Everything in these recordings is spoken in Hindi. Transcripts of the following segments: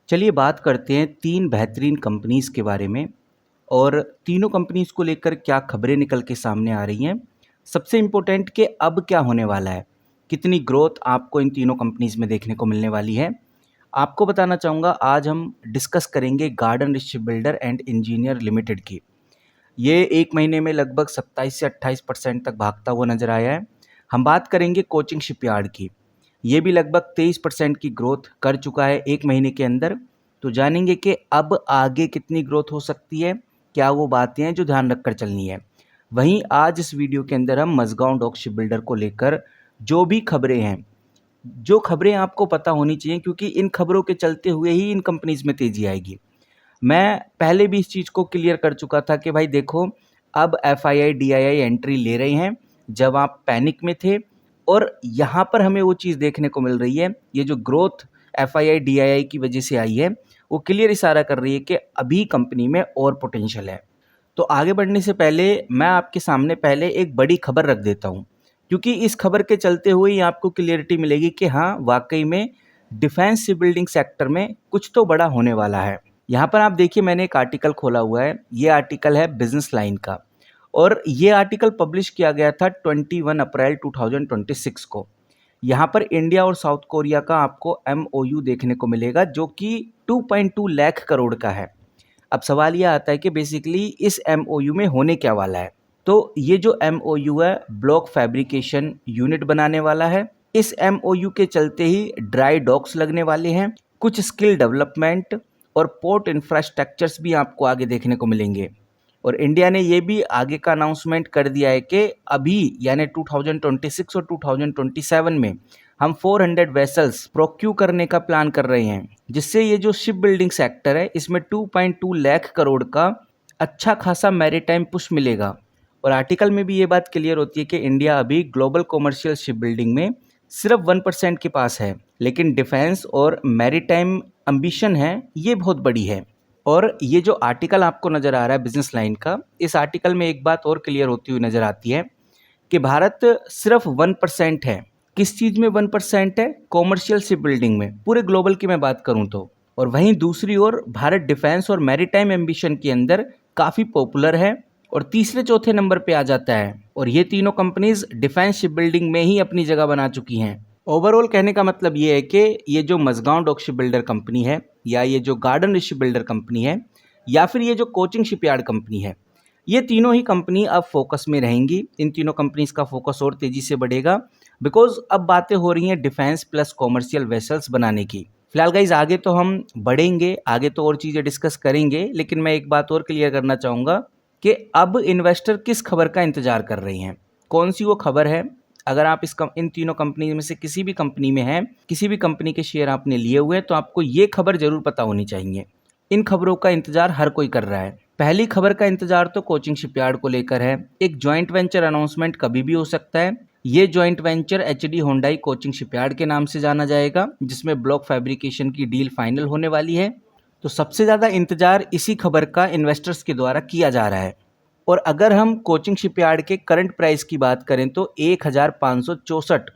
चलिए बात करते हैं 3 बेहतरीन कंपनीज़ के बारे में और तीनों कंपनीज़ को लेकर क्या खबरें निकल के सामने आ रही हैं। सबसे इम्पोर्टेंट कि अब क्या होने वाला है, कितनी ग्रोथ आपको इन तीनों कंपनीज़ में देखने को मिलने वाली है। आपको बताना चाहूँगा आज हम डिस्कस करेंगे garden ship builder and engineer limited की। ये 1 महीने में लगभग 27 से 28% तक भागता हुआ नज़र आया है। हम बात करेंगे कोचिंग शिपयार्ड की। ये भी लगभग 23% की ग्रोथ कर चुका है 1 महीने के अंदर। तो जानेंगे कि अब आगे कितनी ग्रोथ हो सकती है, क्या वो बातें हैं जो ध्यान रखकर चलनी है। वहीं आज इस वीडियो के अंदर हम मझगांव डॉक शिप बिल्डर को लेकर जो भी खबरें हैं, जो खबरें आपको पता होनी चाहिए, क्योंकि इन खबरों के चलते हुए ही इन कंपनीज़ में तेज़ी आएगी। मैं पहले भी इस चीज़ को क्लियर कर चुका था कि भाई देखो, अब एफआईआई डीआईआई एंट्री ले रहे हैं जब आप पैनिक में थे, और यहाँ पर हमें वो चीज़ देखने को मिल रही है। ये जो ग्रोथ एफआईआई डीआईआई की वजह से आई है, वो क्लियर इशारा कर रही है कि अभी कंपनी में और पोटेंशियल है। तो आगे बढ़ने से पहले मैं आपके सामने पहले एक बड़ी खबर रख देता हूँ, क्योंकि इस खबर के चलते हुए ही आपको क्लियरिटी मिलेगी कि हाँ, वाकई में डिफेंस बिल्डिंग सेक्टर में कुछ तो बड़ा होने वाला है। यहाँ पर आप देखिए, मैंने एक आर्टिकल खोला हुआ है। ये आर्टिकल है बिजनेस लाइन का, और ये आर्टिकल पब्लिश किया गया था 21 अप्रैल 2026 को। यहाँ पर इंडिया और साउथ कोरिया का आपको MOU देखने को मिलेगा, जो कि 2.2 लाख करोड़ का है। अब सवाल यह आता है कि बेसिकली इस MOU में होने क्या वाला है। तो ये जो MOU है, ब्लॉक फैब्रिकेशन यूनिट बनाने वाला है। इस MOU के चलते ही ड्राई डॉक्स लगने वाले हैं, कुछ स्किल डेवलपमेंट और पोर्ट इंफ्रास्ट्रक्चर्स भी आपको आगे देखने को मिलेंगे। और इंडिया ने ये भी आगे का अनाउंसमेंट कर दिया है कि अभी यानी 2026 और 2027 में हम 400 वेसल्स प्रोक्यू करने का प्लान कर रहे हैं, जिससे ये जो शिप बिल्डिंग सेक्टर है, इसमें 2.2 लाख करोड़ का अच्छा खासा मैरीटाइम पुश मिलेगा। और आर्टिकल में भी ये बात क्लियर होती है कि इंडिया अभी ग्लोबल कॉमर्शियल शिप बिल्डिंग में सिर्फ 1% के पास है, लेकिन डिफेंस और मैरीटाइम एम्बिशन है, ये बहुत बड़ी है। और ये जो आर्टिकल आपको नज़र आ रहा है बिजनेस लाइन का, इस आर्टिकल में एक बात और क्लियर होती हुई नज़र आती है कि भारत सिर्फ 1% है। किस चीज़ में 1% है? कॉमर्शियल शिप बिल्डिंग में, पूरे ग्लोबल की मैं बात करूं तो। और वहीं दूसरी ओर भारत डिफेंस और मैरीटाइम एम्बिशन के अंदर काफ़ी पॉपुलर है और तीसरे चौथे नंबर पे आ जाता है। और ये तीनों कंपनीज डिफेंस शिप बिल्डिंग में ही अपनी जगह बना चुकी हैं। ओवरऑल कहने का मतलब ये है कि ये जो Mazagon dock ship builder company है, या ये जो गार्डन शिप बिल्डर कंपनी है, या फिर ये जो कोचिंग शिपयार्ड कंपनी है, ये तीनों ही कंपनी अब फोकस में रहेंगी। इन तीनों कंपनीज का फोकस और तेजी से बढ़ेगा, बिकॉज अब बातें हो रही हैं डिफेंस प्लस कॉमर्शियल वेसल्स बनाने की। फिलहाल गाइज आगे तो हम बढ़ेंगे, आगे तो और चीज़ें डिस्कस करेंगे, लेकिन मैं एक बात और क्लियर करना चाहूँगा कि अब इन्वेस्टर किस खबर का इंतजार कर रहे हैं। कौन सी वो खबर है? अगर आप इन तीनों कंपनी में से किसी भी कंपनी में हैं, किसी भी कंपनी के शेयर आपने लिए हुए हैं, तो आपको ये खबर जरूर पता होनी चाहिए। इन खबरों का इंतजार हर कोई कर रहा है। पहली खबर का इंतजार तो कोचिंग शिपयार्ड को लेकर है। एक जॉइंट वेंचर अनाउंसमेंट कभी भी हो सकता है। ये joint venture HD Hyundai coaching shipyard के नाम से जाना जाएगा, जिसमें ब्लॉक फैब्रिकेशन की डील फाइनल होने वाली है। तो सबसे ज़्यादा इंतजार इसी खबर का इन्वेस्टर्स के द्वारा किया जा रहा है। और अगर हम कोचिंग शिपयार्ड के करंट प्राइस की बात करें तो 1564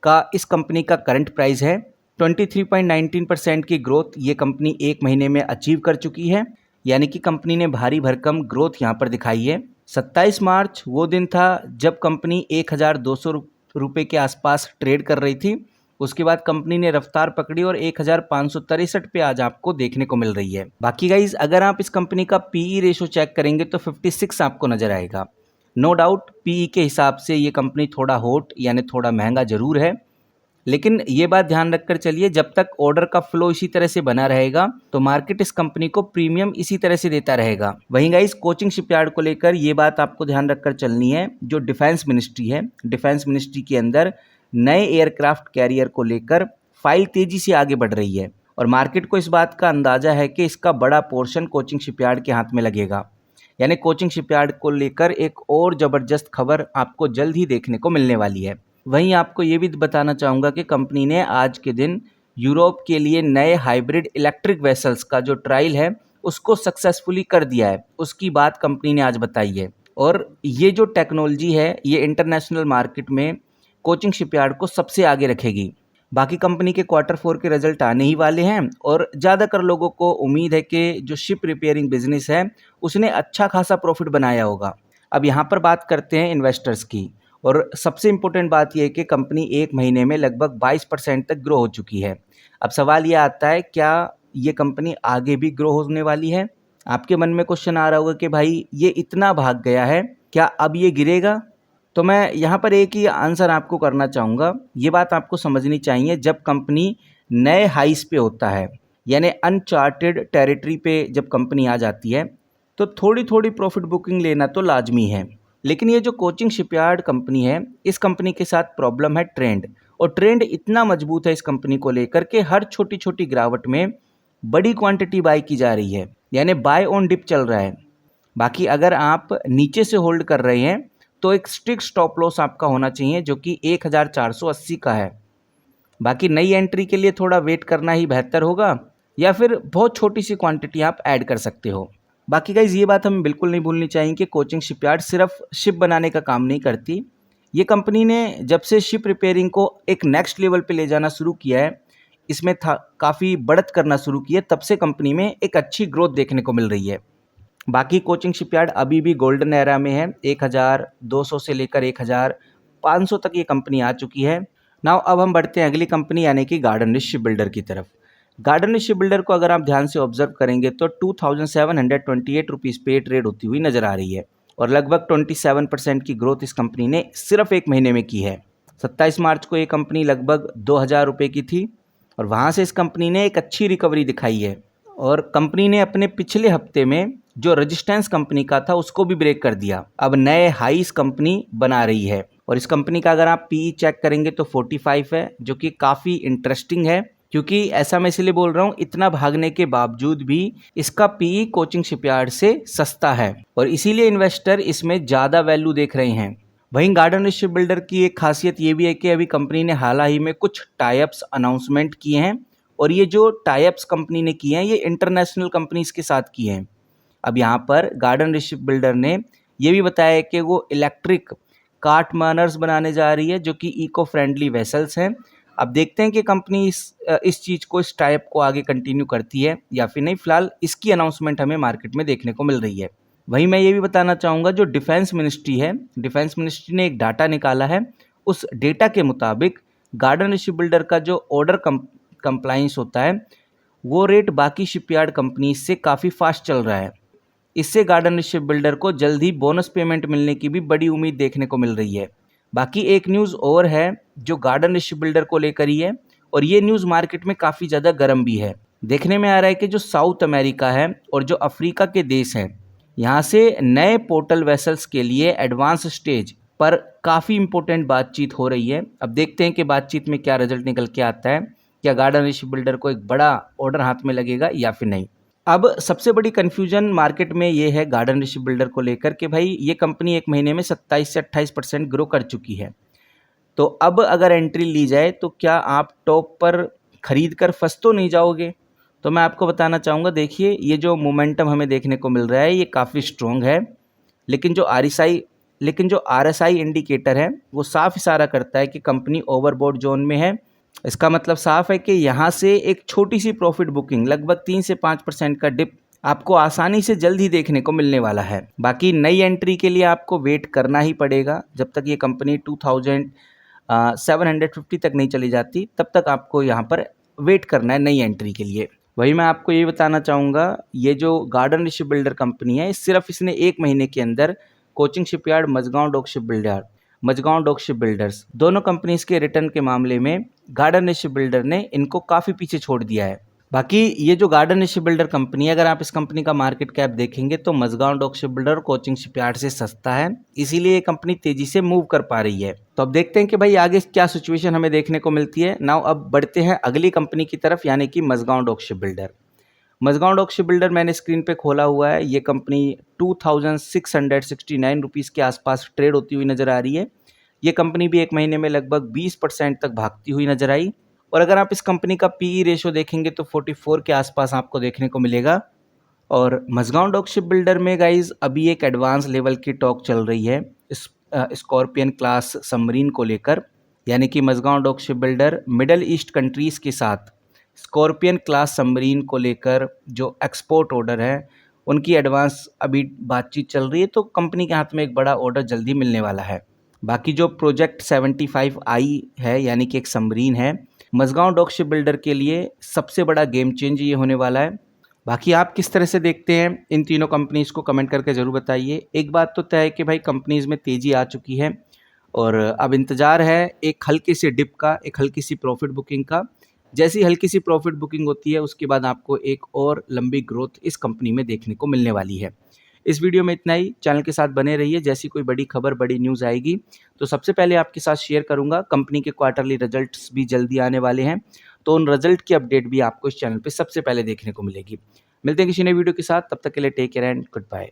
का इस कंपनी का करंट प्राइस है। 23.19% की ग्रोथ ये कंपनी 1 महीने में अचीव कर चुकी है, यानी कि कंपनी ने भारी भरकम ग्रोथ यहाँ पर दिखाई है। 27 मार्च वो दिन था जब कंपनी 1200 रुपये के आसपास ट्रेड कर रही थी। उसके बाद कंपनी ने रफ्तार पकड़ी और 1563 पे आज आपको देखने को मिल रही है। बाकी गाइज अगर आप इस कंपनी का PE रेशो चेक करेंगे तो 56 आपको नजर आएगा। नो डाउट PE के हिसाब से ये कंपनी थोड़ा हॉट यानी थोड़ा महंगा जरूर है, लेकिन ये बात ध्यान रखकर चलिए, जब तक ऑर्डर का फ्लो इसी तरह से बना रहेगा तो मार्केट इस कंपनी को प्रीमियम इसी तरह से देता रहेगा। वहीं गाइस कोचिंग शिपयार्ड को लेकर ये बात आपको ध्यान रखकर चलनी है, जो डिफेंस मिनिस्ट्री है, डिफेंस मिनिस्ट्री के अंदर नए एयरक्राफ्ट कैरियर को लेकर फाइल तेजी से आगे बढ़ रही है, और मार्केट को इस बात का अंदाजा है कि इसका बड़ा पोर्शन कोचिंग शिपयार्ड के हाथ में लगेगा। यानी कोचिंग शिपयार्ड को लेकर एक और जबरदस्त खबर आपको जल्द ही देखने को मिलने वाली है। वहीं आपको ये भी बताना चाहूँगा कि कंपनी ने आज के दिन यूरोप के लिए नए हाइब्रिड इलेक्ट्रिक वेसल्स का जो ट्रायल है उसको सक्सेसफुली कर दिया है, उसकी बात कंपनी ने आज बताई है। और ये जो टेक्नोलॉजी है ये इंटरनेशनल मार्केट में कोचिंग शिपयार्ड को सबसे आगे रखेगी। बाकी कंपनी के क्वार्टर 4 के रिजल्ट आने ही वाले हैं और ज़्यादातर लोगों को उम्मीद है कि जो शिप रिपेयरिंग बिजनेस है उसने अच्छा खासा प्रॉफिट बनाया होगा। अब यहाँ पर बात करते हैं इन्वेस्टर्स की, और सबसे इम्पोर्टेंट बात यह है कि कंपनी 1 महीने में लगभग 22% तक ग्रो हो चुकी है। अब सवाल ये आता है, क्या ये कंपनी आगे भी ग्रो होने वाली है? आपके मन में क्वेश्चन आ रहा होगा कि भाई ये इतना भाग गया है, क्या अब ये गिरेगा? तो मैं यहाँ पर एक ही आंसर आपको करना चाहूँगा। ये बात आपको समझनी चाहिए, जब कंपनी नए हाइस पे होता है यानी अनचार्टेड टेरिटरी पे जब कंपनी आ जाती है तो थोड़ी थोड़ी प्रॉफिट बुकिंग लेना तो लाजमी है। लेकिन ये जो कोचिंग शिपयार्ड कंपनी है, इस कंपनी के साथ प्रॉब्लम है ट्रेंड, और ट्रेंड इतना मजबूत है इस कंपनी को लेकर के हर छोटी छोटी गिरावट में बड़ी क्वांटिटी बाय की जा रही है, यानी बाय ऑन डिप चल रहा है। बाकी अगर आप नीचे से होल्ड कर रहे हैं तो एक स्ट्रिक्ट स्टॉप लॉस आपका होना चाहिए जो कि 1480 का है। बाकी नई एंट्री के लिए थोड़ा वेट करना ही बेहतर होगा, या फिर बहुत छोटी सी क्वांटिटी आप ऐड कर सकते हो। बाकी गाइज ये बात हमें बिल्कुल नहीं भूलनी चाहिए कि कोचिंग शिपयार्ड सिर्फ शिप बनाने का काम नहीं करती। ये कंपनी ने जब से शिप रिपेयरिंग को एक नेक्स्ट लेवल पे ले जाना शुरू किया है, इसमें काफ़ी बढ़त करना शुरू की है, तब से कंपनी में एक अच्छी ग्रोथ देखने को मिल रही है। बाकी कोचिंग शिपयार्ड अभी भी गोल्डन एरा में है। 1200 से लेकर 1500 तक ये कंपनी आ चुकी है। नाउ अब हम बढ़ते हैं अगली कंपनी यानी कि गार्डनरिच शिप बिल्डर की तरफ। गार्डनरिच शिप बिल्डर को अगर आप ध्यान से ऑब्जर्व करेंगे तो 2728 रुपीज़ पे ट्रेड होती हुई नजर आ रही है, और लगभग 27% की ग्रोथ इस कंपनी ने सिर्फ एक महीने में की है। 27 मार्च को ये कंपनी लगभग 2000 रुपये की थी, और वहाँ से इस कंपनी ने एक अच्छी रिकवरी दिखाई है, और कंपनी ने अपने पिछले हफ्ते में जो रेजिस्टेंस कंपनी का था उसको भी ब्रेक कर दिया। अब नए हाईस कंपनी बना रही है, और इस कंपनी का अगर आप पीई चेक करेंगे तो 45 है, जो कि काफ़ी इंटरेस्टिंग है, क्योंकि ऐसा मैं इसलिए बोल रहा हूँ, इतना भागने के बावजूद भी इसका पीई कोचिंग शिपयार्ड से सस्ता है, और इसीलिए इन्वेस्टर इसमें ज़्यादा वैल्यू देख रहे हैं। वहीं गार्डनरिच शिप बिल्डर की एक खासियत ये भी है कि अभी कंपनी ने हाल ही में कुछ टाइप्स अनाउंसमेंट किए हैं, और ये जो टाइप्स कंपनी ने किए हैं ये इंटरनेशनल कंपनीज के साथ किए हैं। अब यहाँ पर गार्डनरिच शिप बिल्डर ने ये भी बताया है कि वो इलेक्ट्रिक कार्टमानर्स बनाने जा रही है जो कि इको फ्रेंडली वेसल्स हैं। अब देखते हैं कि कंपनी इस चीज़ को, इस टाइप को आगे कंटिन्यू करती है या फिर नहीं। फिलहाल इसकी अनाउंसमेंट हमें मार्केट में देखने को मिल रही है। वहीं मैं ये भी बताना चाहूँगा, जो डिफेंस मिनिस्ट्री है, डिफेंस मिनिस्ट्री ने एक डाटा निकाला है। उस डेटा के मुताबिक गार्डनरिच शिप बिल्डर का जो ऑर्डर कंप्लाइंस होता है वो रेट बाकी शिपयार्ड कंपनी से काफ़ी फास्ट चल रहा है। इससे गार्डनरिच शिप बिल्डर को जल्द ही बोनस पेमेंट मिलने की भी बड़ी उम्मीद देखने को मिल रही है। बाकी एक न्यूज़ और है जो गार्डनरिच शिप बिल्डर को लेकर ही है, और ये न्यूज़ मार्केट में काफ़ी ज़्यादा गर्म भी है। देखने में आ रहा है कि जो साउथ अमेरिका है और जो अफ्रीका के देश हैं, यहाँ से नए पोर्टल वेसल्स के लिए एडवांस स्टेज पर काफ़ी इंपॉर्टेंट बातचीत हो रही है। अब देखते हैं कि बातचीत में क्या रिजल्ट निकल के आता है, क्या गार्डनरिच शिप बिल्डर को एक बड़ा ऑर्डर हाथ में लगेगा या फिर नहीं। अब सबसे बड़ी कन्फ्यूजन मार्केट में ये है गार्डनरिच शिप बिल्डर को लेकर कि भाई ये कंपनी एक महीने में 27 से 28% ग्रो कर चुकी है, तो अब अगर एंट्री ली जाए तो क्या आप टॉप पर खरीद कर फंस तो नहीं जाओगे? तो मैं आपको बताना चाहूँगा, देखिए ये जो मोमेंटम हमें देखने को मिल रहा है ये काफ़ी स्ट्रॉन्ग है, लेकिन जो RSI इंडिकेटर है वो साफ इशारा करता है कि कंपनी ओवरबॉट जोन में है। इसका मतलब साफ है कि यहाँ से एक छोटी सी प्रॉफिट बुकिंग लगभग 3 से 5% का डिप आपको आसानी से जल्द ही देखने को मिलने वाला है। बाकी नई एंट्री के लिए आपको वेट करना ही पड़ेगा, जब तक ये कंपनी 2750 तक नहीं चली जाती तब तक आपको यहाँ पर वेट करना है नई एंट्री के लिए। वही मैं आपको ये बताना चाहूँगा, ये जो गार्डनरिच शिप बिल्डर कंपनी है सिर्फ इसने एक महीने के अंदर Cochin shipyard, Mazagon dock ship builders दोनों कंपनीज के रिटर्न के मामले में गार्डनरिच शिप बिल्डर ने इनको काफ़ी पीछे छोड़ दिया है। बाकी ये जो गार्डनरिच शिप बिल्डर कंपनी है, अगर आप इस कंपनी का मार्केट कैप देखेंगे तो Mazagon dock ship builder Cochin shipyard से सस्ता है, इसीलिए ये कंपनी तेजी से मूव कर पा रही है। तो अब देखते हैं कि भाई आगे क्या सिचुएशन हमें देखने को मिलती है। नाउ अब बढ़ते हैं अगली कंपनी की तरफ यानी कि Mazagon dock ship builder. Mazagon dock ship builder मैंने स्क्रीन पे खोला हुआ है। ये कंपनी 2669 रुपीज़ के आसपास ट्रेड होती हुई नज़र आ रही है। ये कंपनी भी एक महीने में लगभग 20% तक भागती हुई नजर आई, और अगर आप इस कंपनी का पीई रेशो देखेंगे तो 44 के आसपास आपको देखने को मिलेगा। और मझगांव डॉक शिप बिल्डर में गाइज अभी एक एडवांस लेवल की टॉक चल रही है स्कॉर्पियन क्लास सबमरीन को लेकर। यानी कि Mazagon dock ship builder middle east countries के साथ स्कॉर्पियन क्लास सबमरीन को लेकर जो एक्सपोर्ट ऑर्डर है, उनकी एडवांस अभी बातचीत चल रही है, तो कंपनी के हाथ में एक बड़ा ऑर्डर जल्दी मिलने वाला है। बाकी जो प्रोजेक्ट 75I है, यानी कि एक सबमरीन है, मझगांव डॉक शिप बिल्डर के लिए सबसे बड़ा गेम चेंज ये होने वाला है। बाकी आप किस तरह से देखते हैं इन तीनों कंपनीज़ को, कमेंट करके ज़रूर बताइए। एक बात तो तय है कि भाई कंपनीज़ में तेज़ी आ चुकी है और अब इंतज़ार है एक हल्की सी डिप का, एक हल्की सी प्रॉफिट बुकिंग का। जैसी हल्की सी प्रॉफिट बुकिंग होती है, उसके बाद आपको एक और लंबी ग्रोथ इस कंपनी में देखने को मिलने वाली है। इस वीडियो में इतना ही। चैनल के साथ बने रहिए। जैसी कोई बड़ी खबर, बड़ी न्यूज़ आएगी तो सबसे पहले आपके साथ शेयर करूंगा। कंपनी के क्वार्टरली रिजल्ट्स भी जल्दी आने वाले हैं, तो उन रिजल्ट की अपडेट भी आपको इस चैनल पे सबसे पहले देखने को मिलेगी। मिलते हैं किसी नए वीडियो के साथ, तब तक के लिए take care and good bye.